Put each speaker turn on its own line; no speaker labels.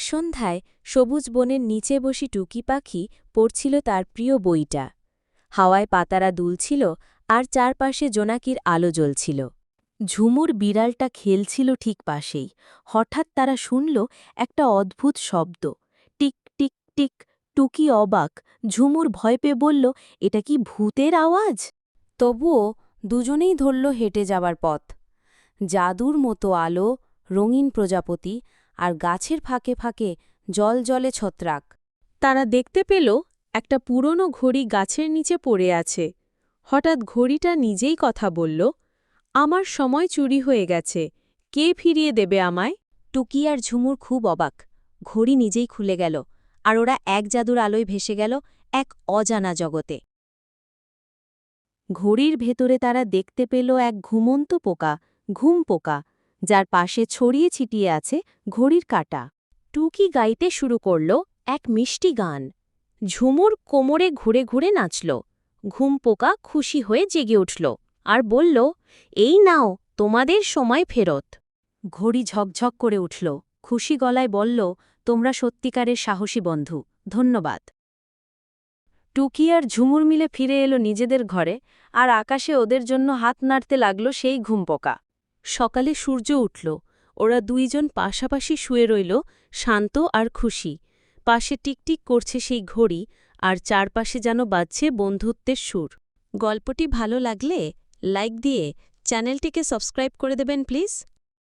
সন্ধ্যায় সবুজ বনের নিচে বসি টুকি পাখি পড়ছিল তার প্রিয় বইটা। হাওয়ায় পাতারা দুলছিল আর চারপাশে জোনাকির আলো জ্বলছিল। ঝুমুর বিড়ালটা খেলছিল ঠিক পাশেই। হঠাৎ তারা শুনল একটা অদ্ভুত শব্দ, টিক টিক টিক। টুকি অবাক, ঝুমুর ভয় পেয়ে বলল, এটা কি ভূতের আওয়াজ? তবুও দুজনেই ধরল হেঁটে যাবার পথ। জাদুর মতো আলো, রঙিন প্রজাপতি আর গাছের ফাঁকে ফাঁকে জলজলে ছত্রাক। তারা দেখতে পেল একটা পুরনো ঘড়ি গাছের নিচে পড়ে আছে। হঠাৎ ঘড়িটা নিজেই কথা বলল, আমার সময় চুরি হয়ে গেছে, কে ফিরিয়ে দেবে আমায়? টুকি আর ঝুমুর খুব অবাক। ঘড়ি নিজেই খুলে গেল, আর ওরা এক জাদুর আলোয় ভেসে গেল এক অজানা জগতে। ঘড়ির ভেতরে তারা দেখতে পেল এক ঘুমন্ত পোকা, ঘুম পোকা, যার পাশে ছড়িয়ে ছিটিয়ে আছে ঘড়ির কাঁটা। টুকি গাইতে শুরু করল এক মিষ্টি গান। ঝুমুর কোমরে ঘুরে ঘুরে নাচল। ঘুম পোকা খুশি হয়ে জেগে উঠল আর বলল, এই নাও তোমাদের সময় ফেরত। ঘড়ি ঝকঝক করে উঠল, খুশি গলায় বলল, তোমরা সত্যিকারের সাহসী বন্ধু, ধন্যবাদ। টুকি আর ঝুমুর মিলে ফিরে এলো নিজেদের ঘরে, আর আকাশে ওদের জন্য হাত নাড়তে লাগল সেই ঘুমপোকা। সকালে সূর্য উঠল, ওরা দুইজন পাশাপাশি শুয়ে রইল, শান্ত আর খুশি। পাশে টিকটিক করছে সেই ঘড়ি, আর চারপাশে যেন বাজছে বন্ধুত্বের সুর। গল্পটি ভালো লাগলে লাইক দিয়ে চ্যানেলটিকে সাবস্ক্রাইব করে দেবেন প্লিজ।